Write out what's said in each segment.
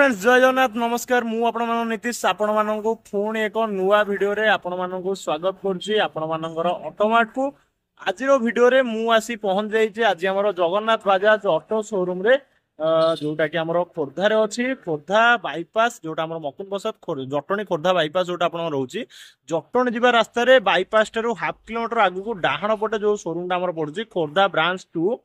Friends जय जगन्नाथ नमस्कार मु आपण मान नीतीश आपण माननकु पुणी एक नुआ वीडियो रे आपण माननकु स्वागत करछि आपण माननकर ऑटोमार्ट को आज रो वीडियो रे मु आसी पहुंच जाई जे आज हमर जगन्नाथ बजाज ऑटो शोरूम रे जोटा कि हमर खोर्धा रे अछि खोर्धा बाईपास जोटा हमर मकुन बसत जटणी खोर्धा बाईपास जोटा आपण रहउछि जटणी जिबा रास्ता रे बाईपास टेरो हाफ किलोमीटर आगु को डाहण पटे जो शोरूम टा हमर पडुछि खोर्धा ब्रांच 2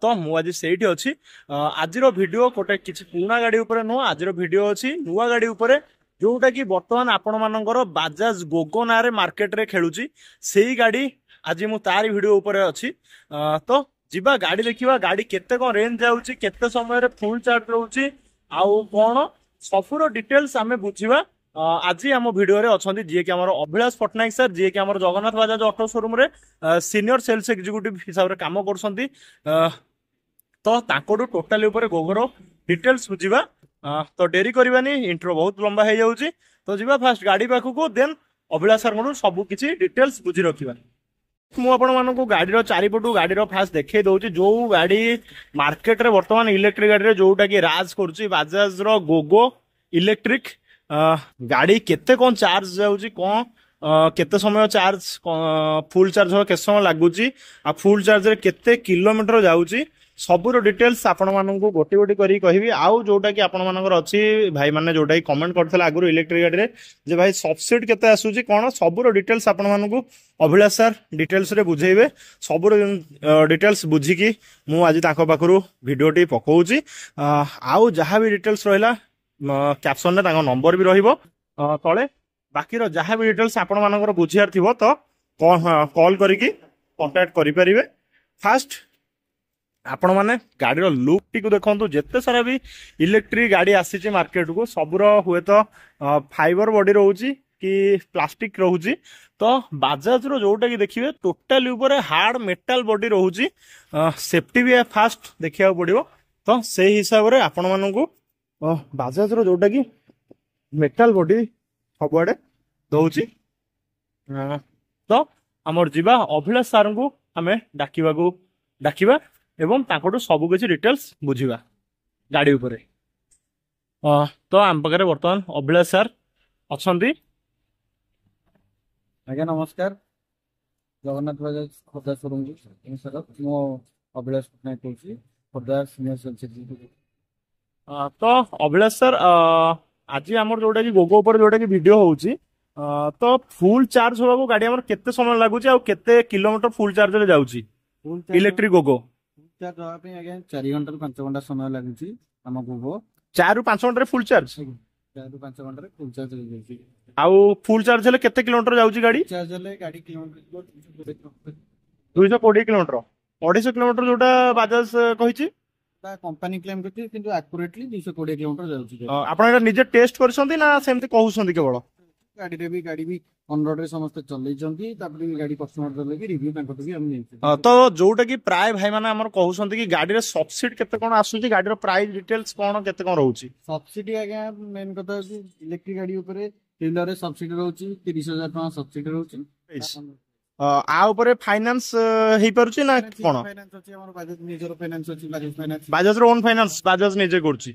तो मु आज सेठी अछि आज वीडियो गोटे किछि पुराना गाड़ी ऊपर नो आज वीडियो अछि नुआ गाड़ी ऊपर जोटा कि वर्तमान आपण मानकर बाजाज गोगो ना रे मार्केट रे खेलुची सेही गाड़ी आज मु तार वीडियो ऊपर अछि तो जिबा गाड़ी देखिबा गाड़ी केते कोन रेंज जाउची केते समय रे फुल चार्ज रहउची आउ कोन सबुरो डिटेल्स हमें बुझिबा आज आम भिडियो रे अछंती जे कि हमर अभिलाष पटनायक सर जे कि हमर जगन्नाथ बजाज ऑटो शोरूम रे सीनियर सेल्स एग्जीक्यूटिव हिसाब रे काम करसंती तो ताकोडू टोटली ऊपर गोगरो डिटेल्स बुझिबा तो डेरी करबानी इंट्रो बहुत लंबा हे जाउची तो जिबा फास्ट गाड़ी पाखु को देन अभिलाष सर कोन सब किछि डिटेल्स बुझि रखिबा मु आपण मानको गाड़ी रो चारिपटू गाड़ी रो फास्ट देखे दउची जो गाड़ी मार्केट रे वर्तमान इलेक्ट्रिक गाड़ी रे जोटा कि राज करची बजाज रो गोगो इलेक्ट्रिक गाड़ी केते कोन चार्ज जाउची कोन केते समय चार्ज फुल चार्ज हो केते समय लागुची आ फुल चार्ज रे केते किलोमीटर जाउची सबुरो डिटेल्स आपण माननकु गोटी गोटी करी कहिबी आउ जोटा कि आपण मानकर अछि भाई माने जोटा कि कमेंट करथला आगुरो इलेक्ट्रिक गाड़ी रे जे भाई सब्सिडी केते आसुची कोन सबुरो डिटेल्स आपण माननकु अभिलाष सर डिटेल्स रे बुझेइबे सबुरो डिटेल्स बुझी की मु आज ताको पाखरु वीडियो टी पकोउची आउ जहां भी डिटेल्स रहला कैप्शन ने ताको नंबर भी रहिबो तळे बाकी रो जहां भी डिटेल्स आपण मानकर बुझियार थिबो तो कॉल करिकी कांटेक्ट करि परिबे फास्ट आपण माने गाड़ी रो लुक टी को देखंतु जेते सारा भी इलेक्ट्रिक गाड़ी आसी मार्केट को सबुरो हुए तो फाइबर बॉडी रहउची कि प्लास्टिक रहउची तो बाजाज रो जोटा कि देखिबे टोटली ऊपर हार्ड मेटल बॉडी रहउची सेफ्टी भी फास्ट देखिया पड़िबो तो से हिसाब रे आपण माननकु बाजाज रो जोटा कि मेटल बॉडी सबआडे दउची तो हमर जीवा अभिलाष सर को हमें डाकिबा एवं ताकोटो सब किसी डिटेल्स बुझिबा गाड़ी ऊपर तो आम पाखे वर्तमान अभिलाष सर अछंती आज्ञा नमस्कार जगन्नाथ बजाज खोर्धा शोरूम सर मो अभिलाष पटनायक कहूँ खोर्धा सीनियर सेल्स एग्जीक्यूटिव तो अभिलाष सर आज आम जोटा कि गोगो ऊपर जोटा कि वीडियो होउची तो फुल चार्ज होगा को गाड़ी हमर केते समय लागुची आ केते किलोमीटर फुल चार्ज रे जाउची इलेक्ट्रिक गोगो चार्ज होगा पे आज्ञा 4 घंटा 5 घंटा समय लागुची हम गोगो 4 ରୁ 5 घंटा फुल चार्ज 4 ରୁ 5 घंटा फुल चार्ज हो जाई आउ फुल चार्ज हेले केते किलोमीटर जाउची गाड़ी चार्ज हेले गाड़ी किलोमीटर 220 किलोमीटर 250 किलोमीटर जोटा बाजाज कहिची ता कंपनी क्लेम करती किंतु एक्यूरेटली 220 किलोमीटर जाउची आपण एटा निजे टेस्ट करसंती ना सेमते कहउसंती केवल गाड़ी भी ऑन रोड रे समस्त चलै जंती तापरे गाड़ी कस्टमर चलै कि रिव्यू ताको भी हम नै तो जोटा कि प्राय भाई माने हमर कहउसंती कि गाड़ी रे सब्सिडी केते कोन आसुची गाड़ी रो प्राइस डिटेल्स कोन केते कोन रहउची सब्सिडी आज्ञा मेन कथा कि इलेक्ट्रिक गाड़ी ऊपर टेलर रे सब्सिडी रहउची 30000 टका सब्सिडी रहउची आ ऊपर फाइनेंस हेई परची ना कोन फाइनेंस अछि हमर बाजाज निजर फाइनेंस अछि बाजाज रो ओन फाइनेंस बाजाज निजे करची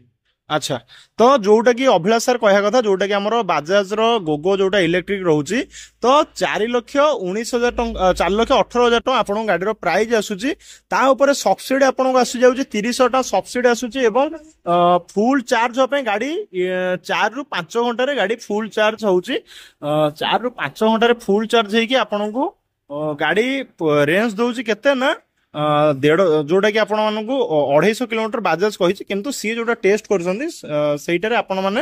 अच्छा तो जोटा कि अभिलाष सर कहा कथा जोटा कि हमर बाजाज रो गोगो जोटा इलेक्ट्रिक रहउची तो 4,19,000 टका 4,18,000 टका आपन गाडी रो प्राइस आसुची ता ऊपर सब्सिडी आपन को आसु जाउची 300 टका सब्सिडी आसुची एवं फुल चार्ज पे गाड़ी 4 ରୁ 5 घंटा रे गाड़ी फुल चार्ज होउची 4 ରୁ 5 घंटा रे फुल चार्ज हेकी आपन को गाड़ी रेंज दउची केते ना देढ़ जोटा कि आपण मानकु 250 किलोमीटर बाजाज कहिछि किंतु सी जोटा टेस्ट करसंती सेइटारे आपण माने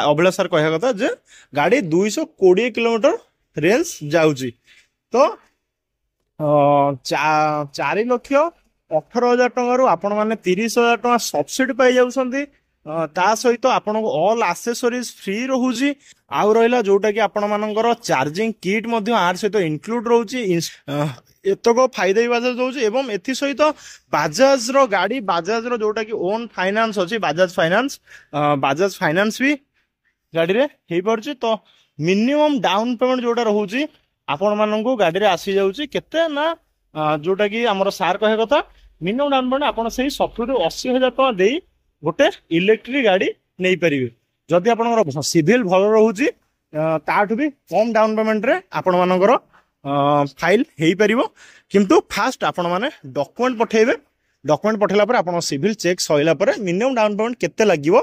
अभिलाष सर कहया कथा जे गाड़ी 220 किलोमीटर रेंज जाउची तो 4,18,000 टका रु आपण माने 30,000 टका सब्सिडी पाई जाउसंती ता सहित आपण ऑल एक्सेसरीज फ्री रहउची आउ रहिला जोटा कि आपण मानकर चार्जिंग किट मध्ये आर सहित इंक्लूड रहउची एतक फायदा ही बाजाज दउची एवं एथि सहित बाजाज रो गाड़ी बाजाज रो जोटा कि ओन फाइनेंस अछि बाजाज फाइनेंस भी गाड़ी रे हेई परची तो मिनिमम डाउन पेमेंट जोटा रहउची आपण माननकु गाड़ी रे आसी जाउची केते ना जोटा कि हमर सार कहे कथा मिनिमम डाउन पेमेंट आपण सही 70 ରୁ 80,000 टका देई गोटे इलेक्ट्रिक गाड़ी ନେଇପାରିବେ। ଯଦି ଆପଣଙ୍କର ସିଭିଲ୍ ଭଲ ରହୁଛି ତାଠୁ ବି କମ୍ ଡାଉନ୍ ପେମେଣ୍ଟରେ ଆପଣମାନଙ୍କର ଫାଇଲ୍ ହେଇପାରିବ। କିନ୍ତୁ ଫାଷ୍ଟ ଆପଣମାନେ ଡକୁମେଣ୍ଟ ପଠାଇବେ। ଡକୁମେଣ୍ଟ ପଠାଇଲା ପରେ ଆପଣଙ୍କ ସିଭିଲ୍ ଚେକ୍ ସରିଲା ପରେ ମିନିମମ୍ ଡାଉନ୍ ପେମେଣ୍ଟ କେତେ ଲାଗିବ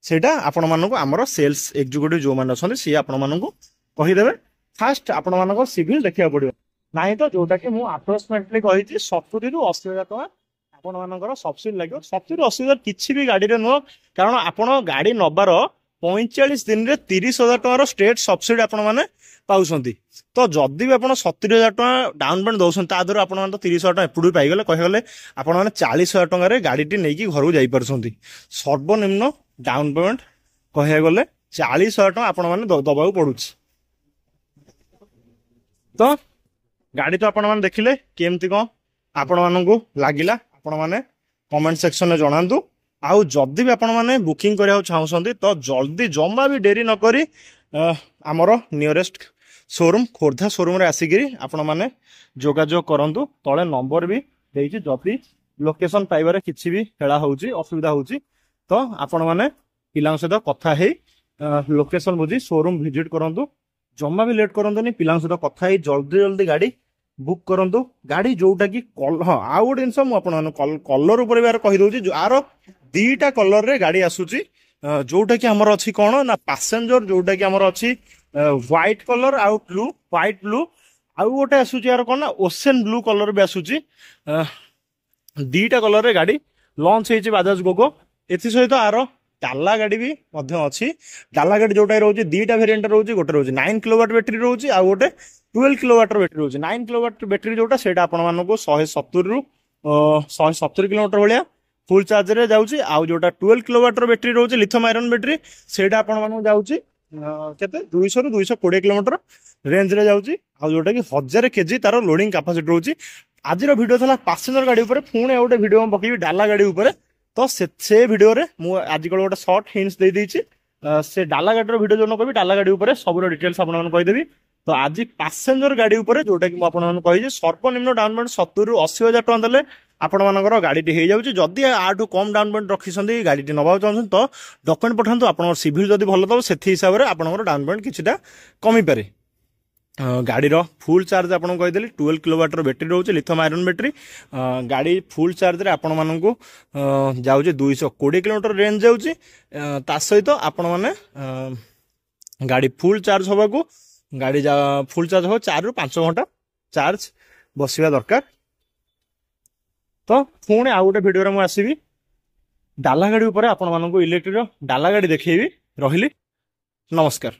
ସେଇଟା ଆପଣମାନଙ୍କୁ ଆମର ସେଲ୍ସ ଏକ୍ଜିକ୍ୟୁଟିଭ ଯେଉଁମାନେ ଅଛନ୍ତି ସିଏ ଆପଣମାନଙ୍କୁ କହିଦେବେ। ଫାଷ୍ଟ ଆପଣମାନଙ୍କ ସିଭିଲ୍ ଦେଖିବାକୁ ପଡ଼ିବ। ନାହିଁ ତ ଯୋଉଟାକି ମୁଁ ଆପ୍ରୋକ୍ସିମେଟଲି କହିଛି 70,000 ରୁ 80,000 ଟଙ୍କା ଆପଣମାନଙ୍କର ସବସିଡି ଲାଗିବ। 70,000 ରୁ 80,000 କିଛି ବି ଗାଡ଼ିରେ ନୁହଁ, କାରଣ ଆପଣ ଗାଡ଼ି ନେବାର 45 ଦିନରେ 30,000 ଟଙ୍କାର ଷ୍ଟେଟ୍ ସବସିଡି ଆପଣମାନେ ପାଉଛନ୍ତି। ତ ଯଦି ବି ଆପଣ 70,000 ଟଙ୍କା ଡାଉନ୍ ପେମେଣ୍ଟ ଦେଉଛନ୍ତି ତା ଦେହରୁ ଆପଣମାନେ ତ 30,000 ଟଙ୍କା ଏପଟୁ ପାଇଗଲେ। କହିଗଲେ ଆପଣମାନେ 40,000 ଟଙ୍କାରେ ଗାଡ଼ିଟି ନେଇକି ଘରକୁ ଯାଇପାରୁଛନ୍ତି। ସର୍ବନିମ୍ନ ଡାଉନ୍ ପେମେଣ୍ଟ କହିବାକୁ ଗଲେ 40,000 ଟଙ୍କା ଆପଣମାନେ ଦେବାକୁ ପଡୁଛି। ତ ଗାଡ଼ି ତ ଆପଣମାନେ ଦେଖିଲେ କେମିତି କ'ଣ ଆପଣମାନଙ୍କୁ ଲାଗିଲା ଆପଣମାନେ କମେଣ୍ଟ ସେକ୍ସନରେ ଜଣାନ୍ତୁ। ଆଉ ଯଦି ବି ଆପଣମାନେ ବୁକିଂ କରିବାକୁ ଚାହୁଁଛନ୍ତି ତ ଜଲ୍ଦି ଜମା ବି ଡେରି ନକରି ଆମର ନିୟରେଷ୍ଟ ଶୋରୁମ୍ ଖୋର୍ଦ୍ଧା ଶୋରୁମ୍ରେ ଆସିକିରି ଆପଣମାନେ ଯୋଗାଯୋଗ କରନ୍ତୁ। ତଳେ ନମ୍ବର ବି ଦେଇଛି, ଯଦି ଲୋକେସନ୍ ପାଇବାରେ କିଛି ବି ହେଳା ହେଉଛି ଅସୁବିଧା ହେଉଛି ତ ଆପଣମାନେ ପିଲାଙ୍କ ସହିତ କଥା ହେଇ ଲୋକେସନ୍ ବୁଝି ଶୋରୁମ୍ ଭିଜିଟ୍ କରନ୍ତୁ। ଜମା ବି ଲେଟ୍ କରନ୍ତୁନି, ପିଲାଙ୍କ ସହିତ କଥା ହେଇ ଜଲ୍ଦି ଗାଡ଼ି ବୁକ୍ କରନ୍ତୁ। ଗାଡ଼ି ଯୋଉଟା କି ହଁ ଆଉ ଗୋଟେ ଜିନିଷ ମୁଁ ଆପଣମାନଙ୍କୁ କଲର ଉପରେ ବି କହିଦେଉଛି। ଆର 2ଟା କଲରରେ ଗାଡ଼ି ଆସୁଛି, ଯୋଉଟା କି ଆମର ଅଛି କ'ଣ ନା ପାସେଞ୍ଜର, ଯୋଉଟା କି ଆମର ଅଛି ହ୍ୱାଇଟ୍ କଲର ଆଉ ବ୍ଲୁ, ହ୍ୱାଇଟ୍ ବ୍ଲୁ। ଆଉ ଗୋଟେ ଆସୁଛି ଆର କ'ଣ ନା ଓସେନ୍ ବ୍ଲୁ କଲର ବି ଆସୁଛି। 2ଟା କଲରରେ ଗାଡ଼ି ଲଞ୍ଚ ହେଇଛି ବାଜାଜ ଗୋଗୋ। ଏଥିସହିତ ଆର ଡାଲା ଗାଡ଼ି ବି ମଧ୍ୟ ଅଛି। ଡାଲା ଗାଡ଼ି ଯୋଉଟା ରହୁଛି 2ଟା ଭେରିଏଣ୍ଟ ରହୁଛି, ଗୋଟେ ରହୁଛି 9 କିଲୋୱାଟ ବ୍ୟାଟେରୀ ରହୁଛି, ଆଉ ଗୋଟେ 12 କିଲୋୱାଟର ବ୍ୟାଟେରୀ ରହୁଛି। 9 କିଲୋୱାଟ ବ୍ୟାଟେରୀ ଯୋଉଟା ସେଇଟା ଆପଣମାନଙ୍କୁ 170 ରୁ 170 କିଲୋମିଟର ଭଳିଆ ଫୁଲ୍ ଚାର୍ଜରେ ଯାଉଛି। ଆଉ ଯୋଉଟା 12 କିଲୋୱାଟର ବ୍ୟାଟେରୀ ରହୁଛି ଲିଥିୟମ୍ ଆୟରନ୍ ବ୍ୟାଟେରୀ, ସେଇଟା ଆପଣମାନଙ୍କୁ ଯାଉଛି କେତେ 200 ରୁ 220 କିଲୋମିଟର ରେଞ୍ଜରେ ଯାଉଛି। ଆଉ ଯୋଉଟା କି 1000 କେଜି ତାର ଲୋଡିଂ କାପାସିଟି ରହୁଛି। ଆଜିର ଭିଡ଼ିଓ ଥିଲା ପାସେଞ୍ଜର ଗାଡ଼ି ଉପରେ, ପୁଣି ଆଉ ଗୋଟେ ଭିଡ଼ିଓ ପକେଇବି ଡାଲା ଗାଡ଼ି ଉପରେ। ତ ସେ ଭିଡ଼ିଓରେ ମୁଁ ଆଜିକାଲି ଗୋଟେ ସର୍ଟ ହିଣ୍ଟସ୍ ଦେଇଦେଇଛି। ସେ ଡାଲା ଗାଡ଼ିର ଭିଡ଼ିଓ ଯୋଉ କହିବି ଡାଲା ଗାଡ଼ି ଉପରେ ସବୁର ଡିଟେଲ୍ସ ଆପଣମାନଙ୍କୁ କହିଦେବି। ତ ଆଜି ପାସେଞ୍ଜର ଗାଡ଼ି ଉପରେ ଯୋଉଟା କି ମୁଁ ଆପଣମାନଙ୍କୁ କହିଛି ସର୍ବନିମ୍ନ ଡାଉନ୍ ପେମେଣ୍ଟ 70,000 ରୁ 80,000 ଟଙ୍କା ଦେଲେ ଆପଣମାନଙ୍କର ଗାଡ଼ିଟି ହେଇଯାଉଛି। ଯଦି ଆଠୁ କମ୍ ଡାଉନ୍ ପେମେଣ୍ଟ ରଖିଛନ୍ତି ଗାଡ଼ିଟି ନେବାକୁ ଚାହୁଁଛନ୍ତି ତ ଡକୁମେଣ୍ଟ ପଠାନ୍ତୁ। ଆପଣଙ୍କର ସିଭିଲ୍ ଯଦି ଭଲ ଦେବ ସେଥି ହିସାବରେ ଆପଣଙ୍କର ଡାଉନ୍ ପେମେଣ୍ଟ କିଛିଟା କମିପାରେ। ଗାଡ଼ିର ଫୁଲ୍ ଚାର୍ଜ ଆପଣଙ୍କୁ କହିଦେଲି 12 କିଲୋୱାଟର ବ୍ୟାଟେରୀ ରହୁଛି ଲିଥିୟମ୍ ଆୟରନ୍ ବ୍ୟାଟେରୀ। ଗାଡ଼ି ଫୁଲ୍ ଚାର୍ଜରେ ଆପଣମାନଙ୍କୁ ଯାଉଛି 220 କିଲୋମିଟର ରେଞ୍ଜ ଯାଉଛି। ତା ସହିତ ଆପଣମାନେ ଗାଡ଼ି ଫୁଲ୍ ଚାର୍ଜ ହେବାକୁ ଗାଡ଼ି ଫୁଲ୍ ଚାର୍ଜ ହେବ 4 ରୁ 5 ଘଣ୍ଟା ଚାର୍ଜ ବସିବା ଦରକାର। ତ ପୁଣି ଆଉ ଗୋଟେ ଭିଡ଼ିଓରେ ମୁଁ ଆସିବି ଡାଲା ଗାଡ଼ି ଉପରେ, ଆପଣମାନଙ୍କୁ ଇଲେକ୍ଟ୍ରିର ଡାଲା ଗାଡ଼ି ଦେଖେଇବି। ରହିଲି, ନମସ୍କାର।